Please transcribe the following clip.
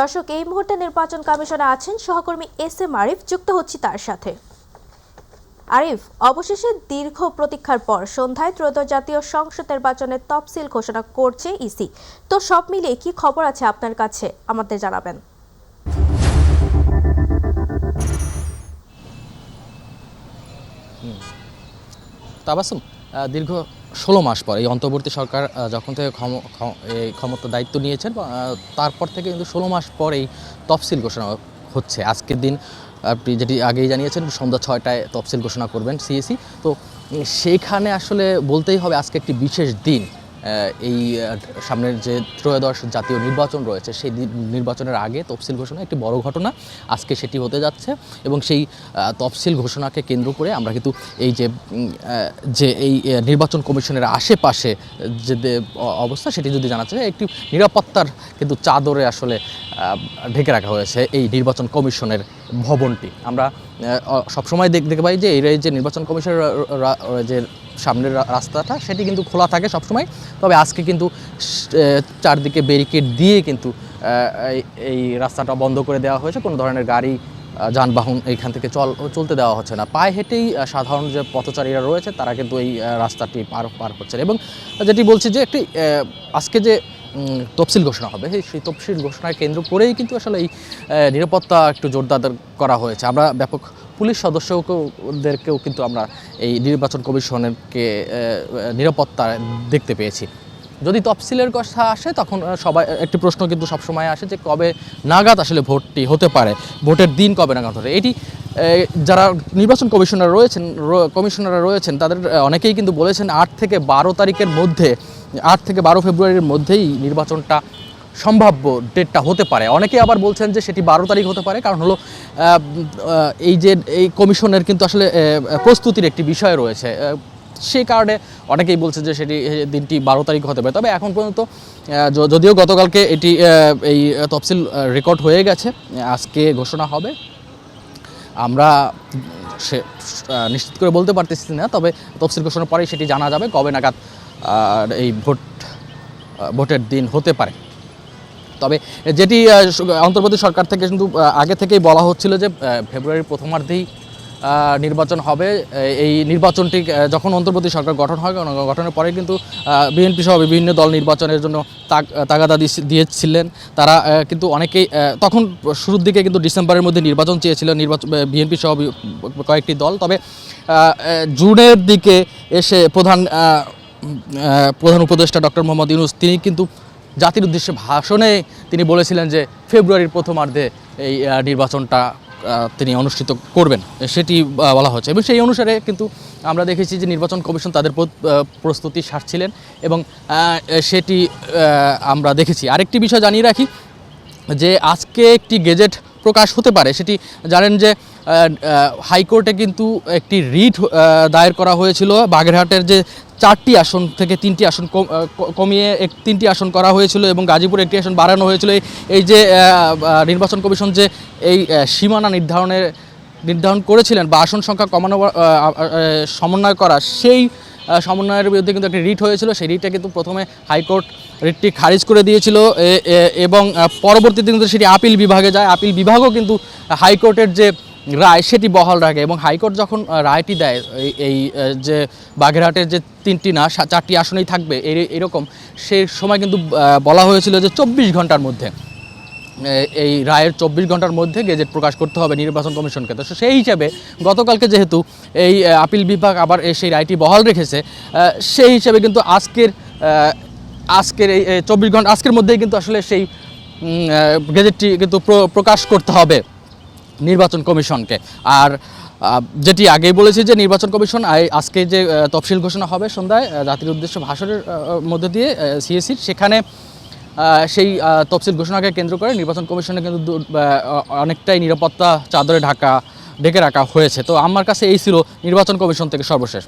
দর্শক, এই মুহূর্তে নির্বাচন কমিশনে আছেন সহকর্মী এস.এম. আরিফ। যুক্ত হচ্ছি তার সাথে। আরিফ, অবশেষে দীর্ঘ প্রতীক্ষার পর সন্ধ্যায় ত্রয়োদশ জাতীয় সংসদ নির্বাচনের তফসিল ঘোষণা করছে ইসি। তো সব মিলিয়ে কি খবর আছে আপনার কাছে, আমাদের জানাবেন। তাবাসুম, দীর্ঘ 16 মাস পর এই অন্তর্বর্তী সরকার যখন থেকে ক্ষমতা দায়িত্ব নিয়েছেন তারপর থেকে কিন্তু 16 মাস পর এই তফসিল ঘোষণা হচ্ছে। আজকের দিন আপনি যেটি আগেই জানিয়েছেন সন্ধ্যা 6টায় তফসিল ঘোষণা করবেন সিএসি। তো সেইখানে আসলে বলতেই হবে আজকে একটি বিশেষ দিন। এই সামনের যে ত্রয়োদশ জাতীয় নির্বাচন রয়েছে সেই নির্বাচনের আগে তফসিল ঘোষণা একটি বড় ঘটনা আজকে সেটি হতে যাচ্ছে। এবং সেই তফসিল ঘোষণাকে কেন্দ্র করে আমরা কিন্তু এই যে এই নির্বাচন কমিশনের আশেপাশে যে অবস্থা সেটি যদি জানাচ্ছে একটি নিরাপত্তার কিন্তু চাদরে আসলে ঢেকে রাখা হয়েছে এই নির্বাচন কমিশনের ভবনটি। আমরা সবসময় দেখতে পাই যে এই যে নির্বাচন কমিশনের যে সামনের রাস্তাটা সেটি কিন্তু খোলা থাকে সবসময়, তবে আজকে কিন্তু চারদিকে ব্যারিকেড দিয়ে কিন্তু এই রাস্তাটা বন্ধ করে দেওয়া হয়েছে। কোনো ধরনের গাড়ি যানবাহন এইখান থেকে চলতে দেওয়া হচ্ছে না। পায়ে হেঁটেই সাধারণ যে পথচারীরা রয়েছে তারা কিন্তু এই রাস্তাটি পার করছেন। এবং যেটি বলছি যে একটি আজকে যে তফসিল ঘোষণা হবে সেই তফসিল ঘোষণার কেন্দ্র করেই কিন্তু আসলে এই নিরাপত্তা একটু জোরদার করা হয়েছে। আমরা ব্যাপক পুলিশ সদস্যদেরকেও কিন্তু আমরা এই নির্বাচন কমিশনেরকে নিরাপত্তা দেখতে পেয়েছি। যদি তফসিলের কথা আসে তখন সবাই একটি প্রশ্ন কিন্তু সবসময় আসে যে কবে নাগাদ আসলে ভোটটি হতে পারে, ভোটের দিন কবে নাগাদ হবে। এটি যারা নির্বাচন কমিশনাররা রয়েছেন তাদের অনেকেই কিন্তু বলেছেন 8 থেকে 12 তারিখের মধ্যে, 8 থেকে 12 ফেব্রুয়ারির মধ্যেই নির্বাচনটা সম্ভাব্য ডেটটা হতে পারে। অনেকেই আবার বলছেন যে সেটি 12 তারিখ হতে পারে, কারণ হলো এই কমিশনের কিন্তু আসলে প্রস্তুতির একটি বিষয় রয়েছে। সেই কারণে অনেকেই বলছে যে সেটি দিনটি 12 তারিখ হতে পারে। তবে এখন পর্যন্ত যদিও গতকালকে এটি এই তফসিল রেকর্ড হয়ে গেছে, আজকে ঘোষণা হবে। আমরা নিশ্চিত করে বলতে পারতেছি না, তবে তফসিল ঘোষণার পরেই সেটি জানা যাবে কবে নাগাদ এই ভোটের দিন হতে পারে। তবে যেটি অন্তর্বর্তী সরকার থেকে কিন্তু আগে থেকেই বলা হচ্ছিল যে ফেব্রুয়ারির প্রথমার্ধেই নির্বাচন হবে। এই নির্বাচনটি যখন অন্তর্বর্তী সরকার গঠন হয়, গঠনের পরে কিন্তু বিএনপি সহ বিভিন্ন দল নির্বাচনের জন্য তাগাদা দিয়েছিলেন। তারা কিন্তু অনেকেই তখন শুরুর দিকে কিন্তু ডিসেম্বরের মধ্যে নির্বাচন চেয়েছিল বিএনপি সহ কয়েকটি দল। তবে জুনের দিকে এসে প্রধান উপদেষ্টা ডক্টর মোহাম্মদ ইউনূস তিনি কিন্তু জাতির উদ্দেশ্যে ভাষণে তিনি বলেছিলেন যে ফেব্রুয়ারির প্রথমার্ধে এই নির্বাচনটা তিনি অনুষ্ঠিত করবেন, সেটি বলা হচ্ছে। এবং সেই অনুসারে কিন্তু আমরা দেখেছি যে নির্বাচন কমিশন তাদের প্রস্তুতি সারছিলেন এবং সেটি আমরা দেখেছি। আরেকটি বিষয় জানিয়ে রাখি যে আজকে একটি গেজেট প্রকাশ হতে পারে। সেটি জানেন যে হাইকোর্টে কিন্তু একটি রিট দায়ের করা হয়েছিল। বাগেরহাটের যে 4টি আসন থেকে 3টি আসন কমিয়ে 3টি আসন করা হয়েছিল এবং গাজীপুরে 1টি আসন বাড়ানো হয়েছিল। এই যে নির্বাচন কমিশন যে এই সীমানা নির্ধারণ করেছিলেন বা আসন সংখ্যা কমানো সমন্বয় করা, সেই সমন্বয়ের বিরুদ্ধে কিন্তু একটি রিট হয়েছিল। সেই রিটটা কিন্তু প্রথমে হাইকোর্ট রিটটি খারিজ করে দিয়েছিল এবং পরবর্তীতে কিন্তু সেটি আপিল বিভাগে যায়। আপিল বিভাগও কিন্তু হাইকোর্টের যে রায় সেটি বহাল রাখে এবং হাইকোর্ট যখন রায়টি দেয় এই যে বাগেরহাটের যে 3টি না 4টি আসনেই থাকবে এরকম, সেই সময় কিন্তু বলা হয়েছিল যে 24 ঘন্টার মধ্যে, এই রায়ের 24 ঘন্টার মধ্যে গেজেট প্রকাশ করতে হবে নির্বাচন কমিশনকে। তো সেই হিসাবে গতকালকে যেহেতু এই আপিল বিভাগ আবার সেই রায়টি বহাল রেখেছে, সেই হিসাবে কিন্তু আজকের এই 24 ঘন্টা আজকের মধ্যেই কিন্তু আসলে সেই গেজেটটি কিন্তু প্রকাশ করতে হবে নির্বাচন কমিশনকে। আর যেটি আগেই বলেছি যে নির্বাচন কমিশন আজকে যে তফসিল ঘোষণা হবে সন্ধ্যায় জাতির উদ্দেশ্যে ভাষণের মধ্যে দিয়ে সিএসির, সেখানে সেই তফসিল ঘোষণাকে কেন্দ্র করে নির্বাচন কমিশনে কিন্তু অনেকটাই নিরাপত্তা চাদরে ঢেকে রাখা হয়েছে। তো আমার কাছে এই ছিল নির্বাচন কমিশন থেকে সর্বশেষ।